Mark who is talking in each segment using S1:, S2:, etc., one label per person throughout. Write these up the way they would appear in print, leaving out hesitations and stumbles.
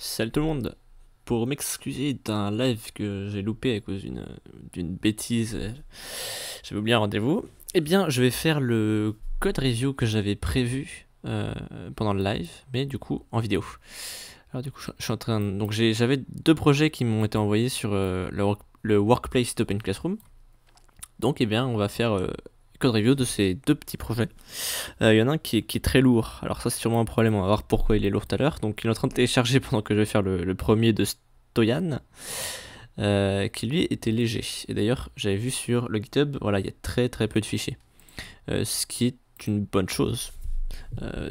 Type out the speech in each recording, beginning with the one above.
S1: Salut tout le monde. Pour m'excuser d'un live que j'ai loupé à cause d'une bêtise, j'avais oublié un rendez-vous, eh bien je vais faire le code review que j'avais prévu pendant le live, mais du coup en vidéo. Alors du coup je suis en train donc j'avais deux projets qui m'ont été envoyés sur le workplace d'Open Classroom. Donc eh bien on va faire code review de ces deux petits projets. Il y en a un qui est très lourd. Alors ça c'est sûrement un problème, on va voir pourquoi il est lourd tout à l'heure. Donc il est en train de télécharger pendant que je vais faire le premier de Stoyan, qui lui était léger. Et d'ailleurs j'avais vu sur le GitHub, voilà, il y a très très peu de fichiers. Ce qui est une bonne chose.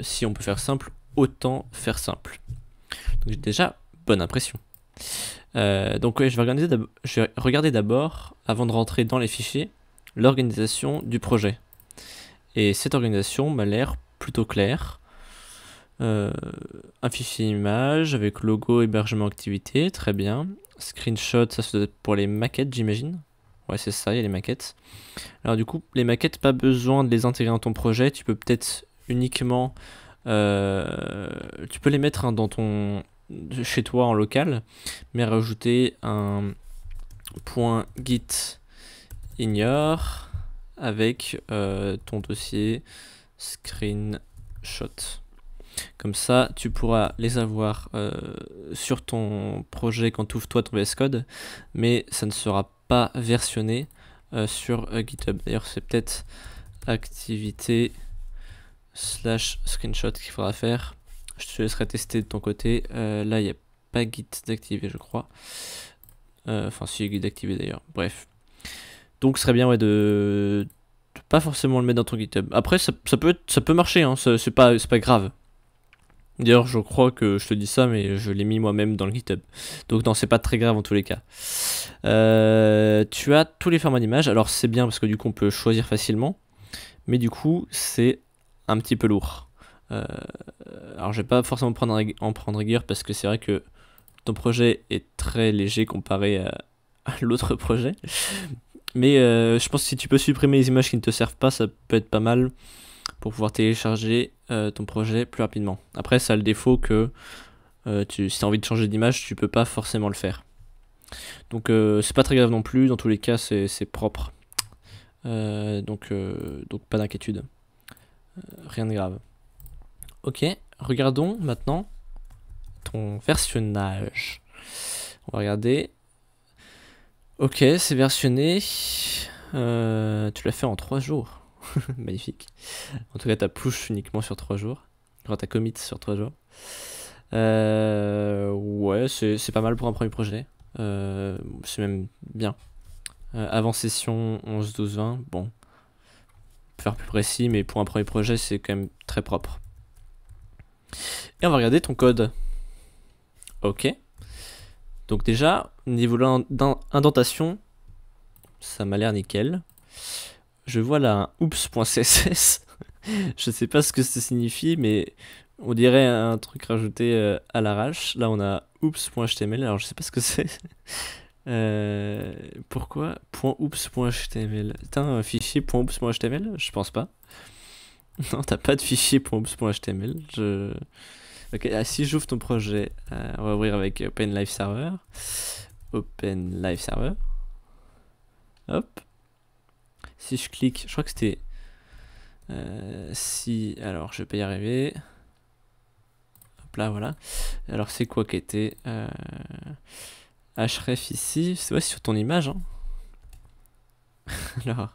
S1: Si on peut faire simple, autant faire simple. Donc j'ai déjà bonne impression. Donc ouais, je vais regarder d'abord, avant de rentrer dans les fichiers, l'organisation du projet. Et cette organisation m'a l'air plutôt claire. Un fichier image avec logo, hébergement, activité, très bien. Screenshot, ça doit être pour les maquettes, j'imagine. Ouais, c'est ça, il y a les maquettes. Alors du coup, les maquettes, pas besoin de les intégrer dans ton projet. Tu peux peut-être uniquement... tu peux les mettre dans chez toi en local, mais rajouter un .git ignore avec ton dossier screenshot. Comme ça, tu pourras les avoir sur ton projet quand tu ouvres toi ton VS Code, mais ça ne sera pas versionné sur GitHub. D'ailleurs, c'est peut-être activité slash screenshot qu'il faudra faire. Je te laisserai tester de ton côté. Là, il n'y a pas Git d'activer, je crois. Enfin, si, Git d'activer d'ailleurs. Bref. Donc, ce serait bien ouais, de pas forcément le mettre dans ton GitHub. Après, ça peut marcher, hein, c'est pas grave. D'ailleurs, je crois que je te dis ça, mais je l'ai mis moi-même dans le GitHub. Donc non, c'est pas très grave en tous les cas. Tu as tous les formats d'image. Alors c'est bien parce que du coup, on peut choisir facilement. Mais du coup, c'est un petit peu lourd. Alors je vais pas forcément en prendre rigueur parce que c'est vrai que ton projet est très léger comparé à l'autre projet. Mais je pense que si tu peux supprimer les images qui ne te servent pas, ça peut être pas mal pour pouvoir télécharger ton projet plus rapidement. Après, ça a le défaut que si tu as envie de changer d'image, tu peux pas forcément le faire. Donc c'est pas très grave non plus, dans tous les cas c'est propre. Donc pas d'inquiétude. Rien de grave. Ok, regardons maintenant ton versionnage. On va regarder. Ok, c'est versionné. Tu l'as fait en 3 jours. Magnifique. En tout cas, ta push uniquement sur 3 jours. Enfin, ta commit sur 3 jours. Ouais, c'est pas mal pour un premier projet. C'est même bien. Avant session 11, 12, 20. Bon, on peut faire plus précis, mais pour un premier projet, c'est quand même très propre. Et on va regarder ton code. Ok. Donc déjà, niveau d'indentation, ça m'a l'air nickel. Je vois là un oops.css. Je sais pas ce que ça signifie, mais on dirait un truc rajouté à l'arrache. Là, on a oops.html. Alors, je sais pas ce que c'est. Pourquoi .oops.html? T'as un fichier .oops.html? Je pense pas. Non, t'as pas de fichier .oops.html. Ok, si j'ouvre ton projet, on va ouvrir avec Open Live Server. Open Live Server. Hop. Si je clique, je crois que c'était... alors je vais pas y arriver. Hop là, voilà. Alors c'est quoi qui était href ici, c'est sur ton image. Hein. Alors,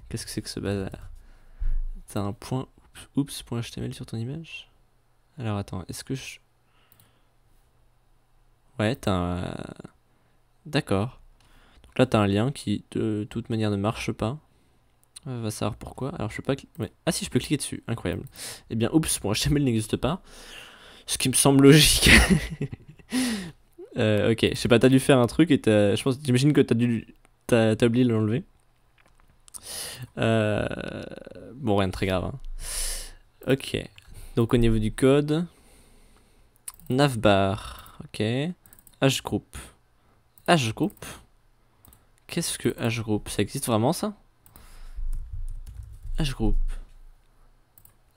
S1: qu'est-ce que c'est que ce bazar? T'as un point oops.html sur ton image? Alors attends, est-ce que je... Ouais, t'as un... D'accord. Donc là t'as un lien qui de toute manière ne marche pas. Va savoir pourquoi. Alors je peux pas... Ouais. Ah si, je peux cliquer dessus. Incroyable. Eh bien, oops.html n'existe pas. Ce qui me semble logique. Ok, je sais pas, t'as dû faire un truc et j'imagine que t'as oublié de l'enlever. Bon, rien de très grave. Hein. Ok, donc au niveau du code, navbar, ok, hgroup. Hgroup. Qu'est-ce que hgroup? Ça existe vraiment ça? Hgroup.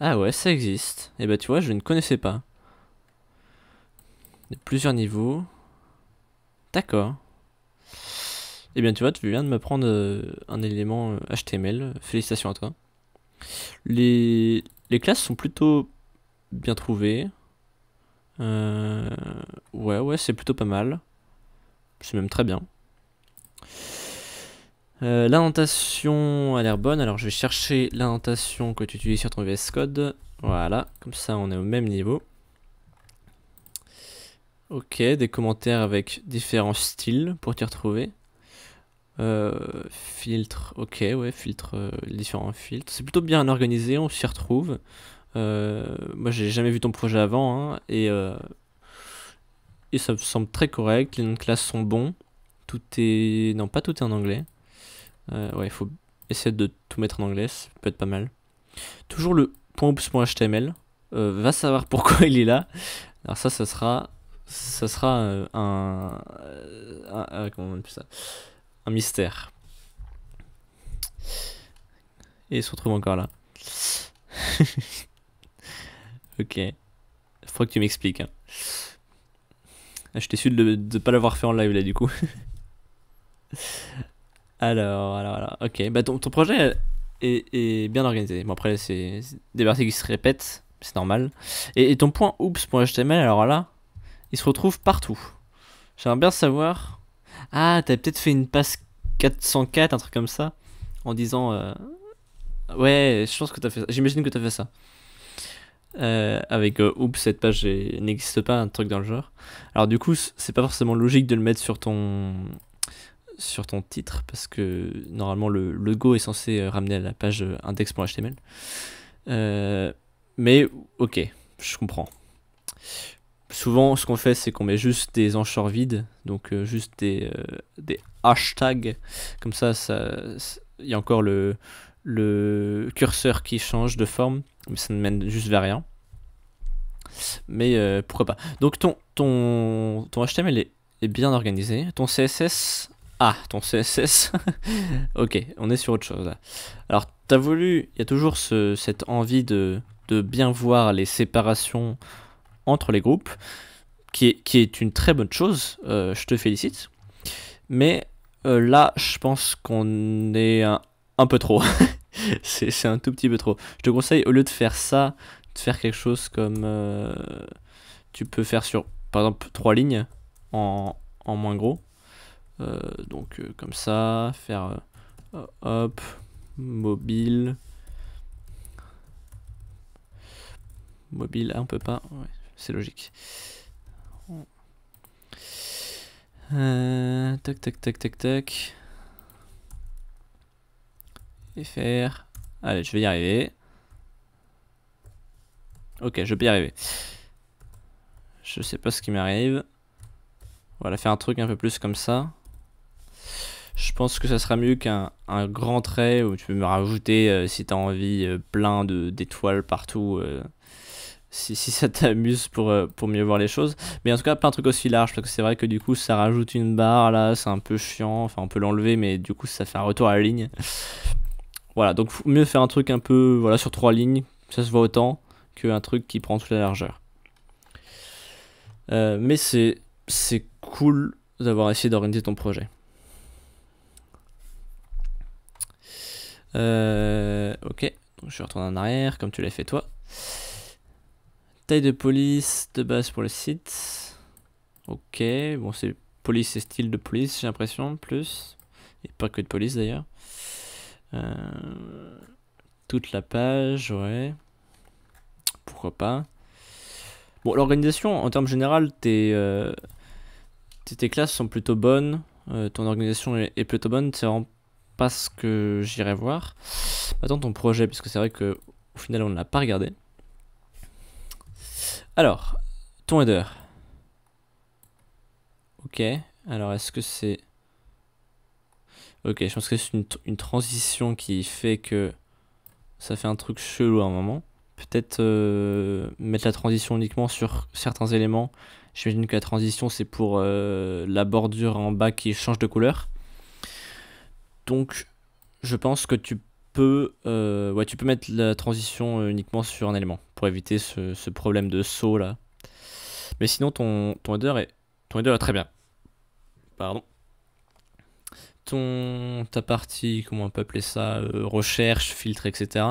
S1: Ah ouais, ça existe. Et bah tu vois, je ne connaissais pas. De plusieurs niveaux. D'accord. Eh bien, tu vois, tu viens de m'apprendre un élément HTML. Félicitations à toi. Les classes sont plutôt bien trouvées. Ouais, c'est plutôt pas mal. C'est même très bien. L'indentation a l'air bonne. Alors, je vais chercher l'indentation que tu utilises sur ton VS Code. Voilà, comme ça, on est au même niveau. Ok, des commentaires avec différents styles pour t'y retrouver. Filtre, ok, ouais, filtre, les différents filtres. C'est plutôt bien organisé, on s'y retrouve. Moi, j'ai jamais vu ton projet avant, hein, et ça me semble très correct. Les noms de classe sont bons. Tout est. Non, pas tout est en anglais. Ouais, il faut essayer de tout mettre en anglais, ça peut être pas mal. Toujours le .oops.html. Va savoir pourquoi il est là. Alors, ça sera. Comment on appelle ça? Un mystère. Et il se retrouve encore là. Ok. Faudra que tu m'expliques. Hein. Ah, je t'ai su de pas l'avoir fait en live là du coup. Alors. Ok. Bah ton projet est bien organisé. Bon après c'est des parties qui se répètent. C'est normal. Et ton .oops.html alors là, il se retrouve partout. J'aimerais bien savoir. Ah, t'as peut-être fait une passe 404, un truc comme ça. En disant... Ouais, je pense que t'as fait ça. J'imagine que t'as fait ça. Avec oups, cette page n'existe pas, un truc dans le genre. Alors du coup, c'est pas forcément logique de le mettre sur ton titre parce que normalement le logo est censé ramener à la page index.html. Mais ok, je comprends. Souvent, ce qu'on fait, c'est qu'on met juste des anchors vides, donc juste des hashtags. Comme ça, il y a encore le curseur qui change de forme, mais ça ne mène juste vers rien. Mais pourquoi pas. Donc ton HTML est bien organisé. Ton CSS... Ah, ton CSS. Ok, on est sur autre chose là. Alors, t'as voulu... Il y a toujours cette envie de bien voir les séparations entre les groupes, qui est une très bonne chose. Je te félicite. Mais là, je pense qu'on est un peu trop. C'est un tout petit peu trop. Je te conseille, au lieu de faire ça, de faire quelque chose comme... tu peux faire sur, par exemple, 3 lignes en moins gros. Donc comme ça, faire hop, mobile. Mobile, on peut pas. Ouais, c'est logique. Tac. Et faire. Allez, je vais y arriver. Ok, je peux y arriver. Je sais pas ce qui m'arrive. Voilà, faire un truc un peu plus comme ça. Je pense que ça sera mieux qu'un grand trait où tu peux me rajouter, si t'as envie, plein d'étoiles partout. Si ça t'amuse pour mieux voir les choses. Mais en tout cas, pas un truc aussi large, parce que c'est vrai que du coup, ça rajoute une barre là, c'est un peu chiant. Enfin, on peut l'enlever, mais du coup, ça fait un retour à la ligne. Voilà, donc faut mieux faire un truc un peu, voilà, sur 3 lignes, ça se voit autant, qu'un truc qui prend toute la largeur. Mais c'est cool d'avoir essayé d'organiser ton projet. Ok, donc je vais retourner en arrière, comme tu l'as fait toi. Taille de police de base pour le site. Ok, bon c'est police et style de police, j'ai l'impression, plus. Et pas que de police d'ailleurs. Toute la page, ouais. Pourquoi pas. Bon, l'organisation, en termes général, tes classes sont plutôt bonnes. Ton organisation est plutôt bonne. C'est vraiment pas ce que j'irai voir. Attends ton projet, parce que c'est vrai que au final, on ne l'a pas regardé. Alors, ton header. Ok, alors est-ce que c'est... Ok, je pense que c'est une transition qui fait que ça fait un truc chelou à un moment. Peut-être mettre la transition uniquement sur certains éléments. J'imagine que la transition c'est pour la bordure en bas qui change de couleur. Donc je pense que tu peux mettre la transition uniquement sur un élément pour éviter ce problème de saut là. Mais sinon, ton header est très bien. Pardon. Ta partie, comment on peut appeler ça, recherche, filtre, etc.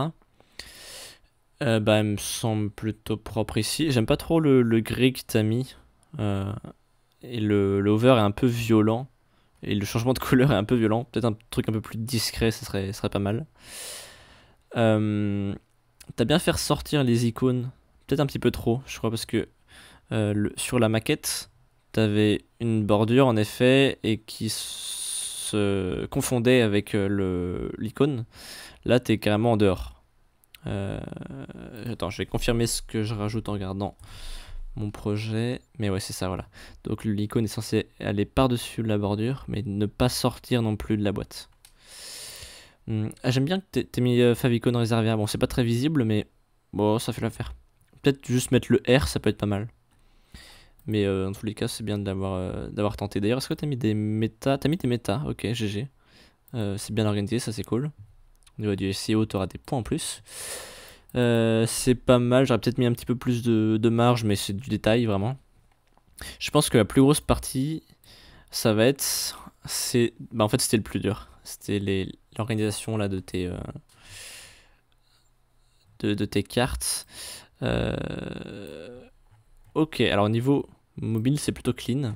S1: Bah, elle me semble plutôt propre ici. J'aime pas trop le gris que t'as mis. Et le over est un peu violent. Et le changement de couleur est un peu violent. Peut-être un truc un peu plus discret, ça serait pas mal. T'as bien fait ressortir les icônes. Peut-être un petit peu trop, je crois, parce que sur la maquette, t'avais une bordure en effet et qui se confondait avec l'icône. Là, t'es carrément en dehors. Attends, je vais confirmer ce que je rajoute en regardant mon projet. Mais ouais, c'est ça, voilà. Donc l'icône est censée aller par-dessus la bordure, mais ne pas sortir non plus de la boîte. Ah, j'aime bien que t'aies mis favicon réservé. Bon, c'est pas très visible, mais bon, ça fait l'affaire. Peut-être juste mettre le R, ça peut être pas mal. Mais dans tous les cas, c'est bien d'avoir tenté. D'ailleurs, est-ce que t'as mis des méta? T'as mis des méta, ok, GG. C'est bien organisé, ça c'est cool. Au niveau du SEO, t'auras des points en plus. C'est pas mal, j'aurais peut-être mis un petit peu plus de marge, mais c'est du détail vraiment. Je pense que la plus grosse partie, ça va être. Bah, en fait, c'était le plus dur. C'était l'organisation là de tes cartes. Ok, alors au niveau mobile, c'est plutôt clean.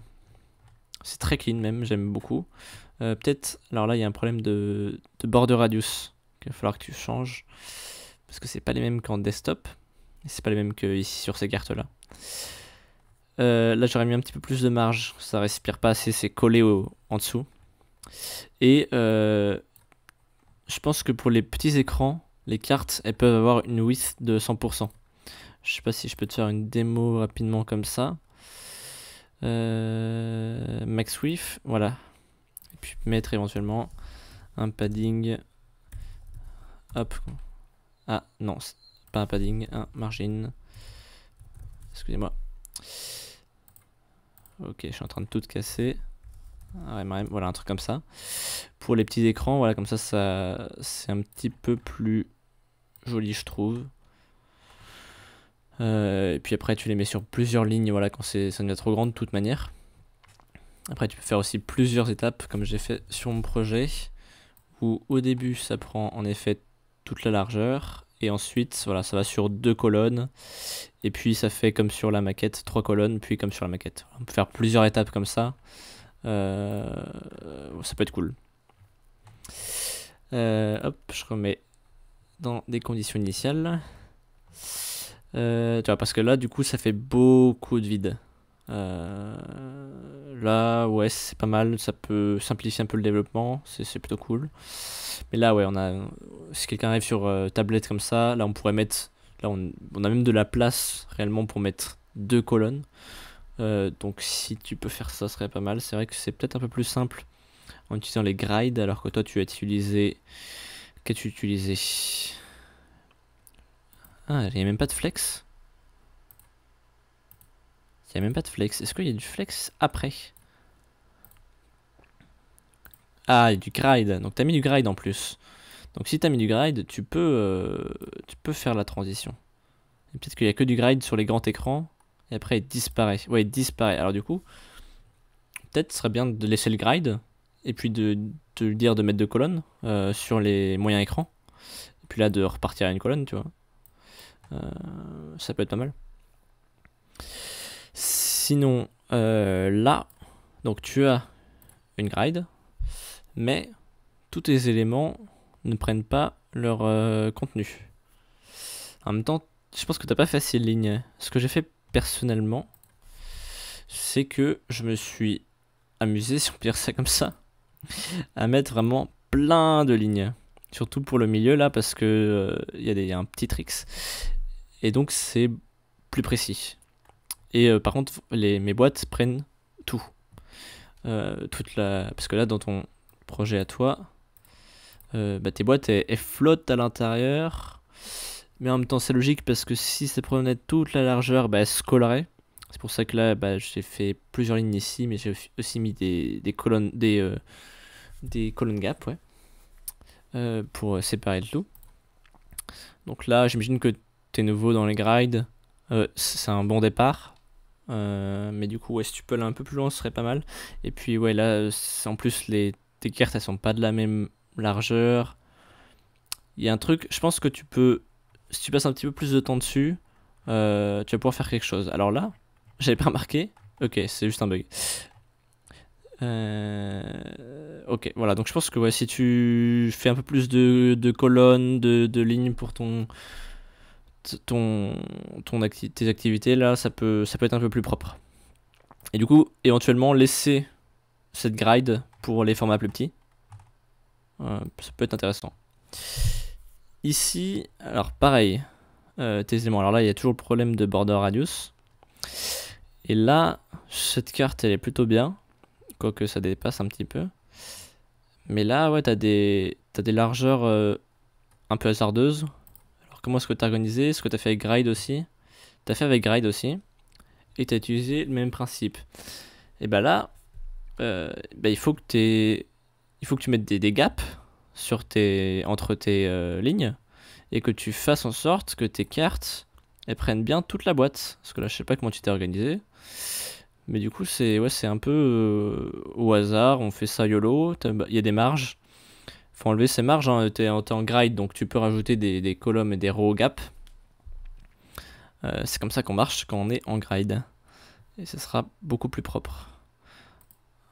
S1: C'est très clean même, j'aime beaucoup. Peut-être, alors là, il y a un problème de border radius qu'il va falloir que tu changes. Parce que c'est pas les mêmes qu'en desktop. Et c'est pas les mêmes que ici sur ces cartes-là. Là, j'aurais mis un petit peu plus de marge. Ça respire pas assez, c'est collé en dessous. Et je pense que pour les petits écrans, les cartes, elles peuvent avoir une width de 100%. Je sais pas si je peux te faire une démo rapidement comme ça. Max width, voilà. Et puis mettre éventuellement un padding. Hop. Ah non, pas un padding, un margin. Excusez-moi. Ok, je suis en train de tout casser. Voilà, un truc comme ça. Pour les petits écrans, voilà, comme ça c'est un petit peu plus joli, je trouve. Et puis après, tu les mets sur plusieurs lignes, voilà, quand ça devient trop grand de toute manière. Après, tu peux faire aussi plusieurs étapes, comme j'ai fait sur mon projet, où au début, ça prend en effet toute la largeur, et ensuite, voilà, ça va sur 2 colonnes, et puis ça fait comme sur la maquette, 3 colonnes, puis comme sur la maquette. On peut faire plusieurs étapes comme ça. Ça peut être cool. Hop, je remets dans des conditions initiales. Tu vois, parce que là, du coup, ça fait beaucoup de vide. Là, ouais, c'est pas mal. Ça peut simplifier un peu le développement. C'est plutôt cool. Mais là, ouais, si quelqu'un arrive sur tablette comme ça, là, on pourrait mettre. Là, on a même de la place réellement pour mettre 2 colonnes. Donc, si tu peux faire ça, ce serait pas mal. C'est vrai que c'est peut-être un peu plus simple en utilisant les grids, alors que toi, tu as utilisé. Qu'as-tu utilisé? Ah, il n'y a même pas de flex. Il n'y a même pas de flex. Est-ce qu'il y a du flex après? Ah, il y a du gride. Donc t'as mis du gride en plus. Donc si t'as mis du gride, tu peux faire la transition. Peut-être qu'il n'y a que du gride sur les grands écrans. Et après il disparaît. Ouais, il disparaît. Alors du coup, peut-être ce serait bien de laisser le gride. Et puis de lui dire de mettre 2 colonnes sur les moyens écrans. Et puis là de repartir à une colonne, tu vois. Ça peut être pas mal. Sinon, là, donc tu as une gride, mais tous tes éléments ne prennent pas leur contenu. En même temps, je pense que t'as pas fait assez de lignes. Ce que j'ai fait personnellement, c'est que je me suis amusé, si on peut dire ça comme ça, à mettre vraiment plein de lignes. Surtout pour le milieu là, parce que y a un petit tricks. Et donc c'est plus précis. Et par contre, mes boîtes prennent tout. Parce que là, dans ton projet à toi, tes boîtes, elles flottent à l'intérieur. Mais en même temps, c'est logique parce que si ça prenait toute la largeur, elles se colleraient. C'est pour ça que là, j'ai fait plusieurs lignes ici, mais j'ai aussi mis des colonnes, des colonnes gap, ouais, pour séparer le tout. Donc là, j'imagine que t'es nouveau dans les grids. C'est un bon départ. Mais du coup, ouais, si tu peux aller un peu plus loin, ce serait pas mal. Et puis, ouais, là, en plus, tes cartes, elles sont pas de la même largeur. Il y a un truc, je pense que tu peux, si tu passes un petit peu plus de temps dessus, tu vas pouvoir faire quelque chose. Alors là, j'avais pas remarqué. Ok, c'est juste un bug. Ok, voilà, donc je pense que ouais, si tu fais un peu plus de colonnes, de lignes pour tes activités, là, ça peut être un peu plus propre. Et du coup, éventuellement, laisser cette gride pour les formats plus petits. Ça peut être intéressant. Ici, alors pareil, tes éléments. Alors là, il y a toujours le problème de border radius. Et là, cette carte, elle est plutôt bien. Quoique ça dépasse un petit peu. Mais là, ouais, t'as des largeurs un peu hasardeuses. Alors comment est-ce que t'as organisé? Est-ce que t'as fait avec Gride aussi? T'as fait avec Gride aussi. Et t'as utilisé le même principe. Et bah là, il faut que tu mettes des gaps entre tes lignes. Et que tu fasses en sorte que tes cartes, elles prennent bien toute la boîte. Parce que là, je sais pas comment tu t'es organisé. Mais du coup, c'est un peu au hasard. On fait ça YOLO. Il y a des marges. Faut enlever ces marges. Hein. T'es en gride, donc tu peux rajouter des colonnes et des row gap. C'est comme ça qu'on marche quand on est en gride. Et ce sera beaucoup plus propre.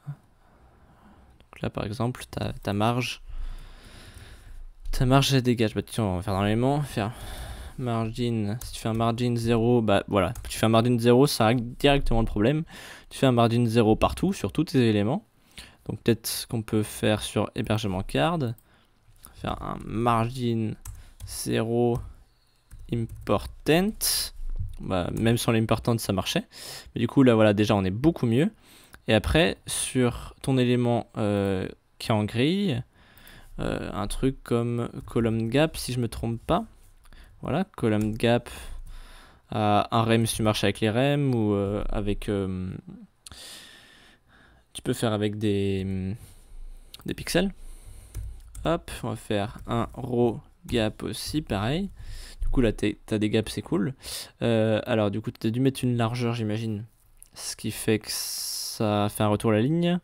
S1: Donc là, par exemple, ta marge. Ta marge, elle dégage. Bah, tiens, on va faire dans l'élément. Faire margin. Si tu fais un margin 0, bah voilà. Tu fais un margin 0, ça règle directement le problème. Tu fais un margin 0 partout, sur tous tes éléments. Donc peut-être ce qu'on peut faire sur hébergement card. Faire un margin 0 important. Bah, même sans l'important, ça marchait. Mais du coup, là, voilà, déjà, on est beaucoup mieux. Et après, sur ton élément qui est en grille, un truc comme column gap, si je me trompe pas. Voilà, column gap, un rem si tu marches avec les rem ou avec... tu peux faire avec des pixels. Hop, on va faire un row gap aussi, pareil. Du coup, là, t'as des gaps, c'est cool. Alors, du coup, t'as dû mettre une largeur, j'imagine. Ce qui fait que ça fait un retour à la ligne.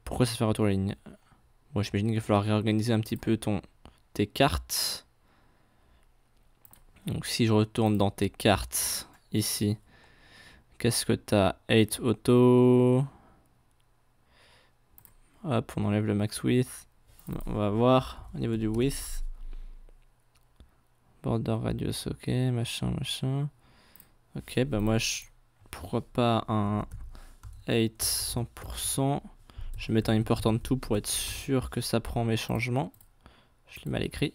S1: Pourquoi ça fait un retour à la ligne? Bon, j'imagine qu'il va falloir réorganiser un petit peu tes cartes. Donc, si je retourne dans tes cartes, ici, qu'est-ce que t'as? 8 auto. Hop, on enlève le max width. On va voir au niveau du width. Border radius, ok, machin. Ok, bah moi, pourquoi pas un 8 100%. Je vais mettre un important tout pour être sûr que ça prend mes changements. Je l'ai mal écrit.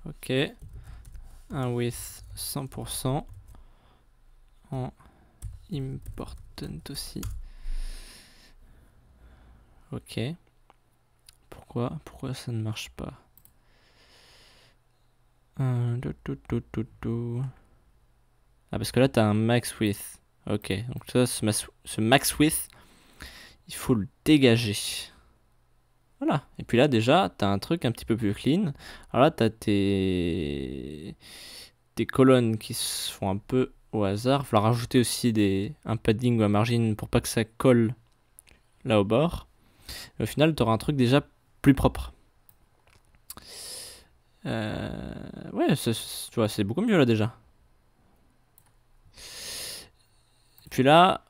S1: Ok. Un width 100%. En important aussi. Ok. Pourquoi ça ne marche pas? Ah, parce que là, tu as un max width. Ok, donc ça, ce max width, il faut le dégager. Voilà, et puis là, déjà, tu as un truc un petit peu plus clean. Alors là, tu as tes colonnes qui se font un peu au hasard. Il va falloir rajouter aussi un padding ou un margin pour pas que ça colle là au bord. Et au final, tu auras un truc déjà plus propre. Ouais, tu vois, c'est beaucoup mieux là déjà. Et puis là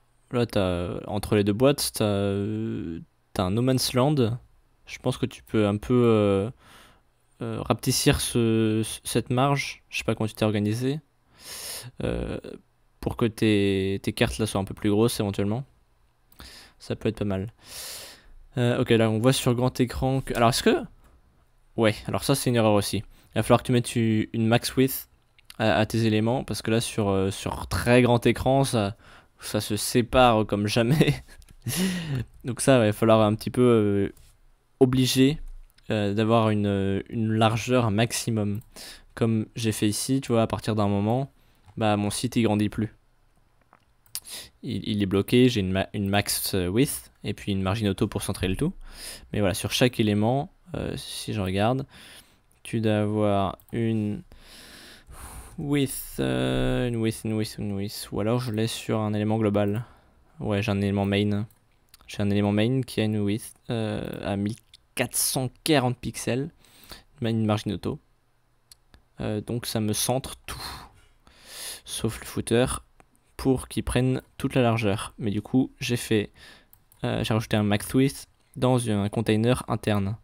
S1: entre les deux boîtes, t'as un No Man's Land. Je pense que tu peux un peu rapetissir cette marge. Je sais pas comment tu t'es organisé. Pour que tes cartes là soient un peu plus grosses éventuellement. Ça peut être pas mal. Ok, là on voit sur grand écran que... Alors est-ce que... Ouais, alors ça c'est une erreur aussi. Il va falloir que tu mettes une max width à tes éléments, parce que là sur très grand écran, ça se sépare comme jamais. Donc ça, ouais, il va falloir un petit peu obligé d'avoir une largeur, un maximum. Comme j'ai fait ici, tu vois, à partir d'un moment, bah mon site il grandit plus. Il est bloqué, j'ai une max width, et puis une margin auto pour centrer le tout. Mais voilà, sur chaque élément, si je regarde, tu dois avoir une width, une width. Ou alors je laisse sur un élément global. Ouais, j'ai un élément main. J'ai un élément main qui a une width à 1440 pixels. Une margin auto. Donc ça me centre tout. Sauf le footer pour qu'il prenne toute la largeur. Mais du coup, j'ai rajouté un max width dans un container interne.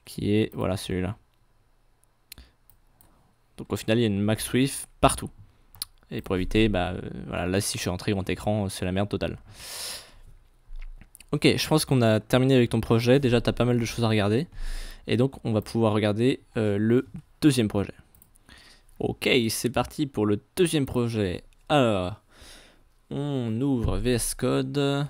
S1: Qui est, voilà, celui-là. Donc au final, il y a une max width partout. Et pour éviter, voilà, là si je suis en très grand écran, c'est la merde totale. Ok, je pense qu'on a terminé avec ton projet. Déjà, tu as pas mal de choses à regarder. Et donc, on va pouvoir regarder le deuxième projet. Ok, c'est parti pour le deuxième projet. Alors, on ouvre VS Code.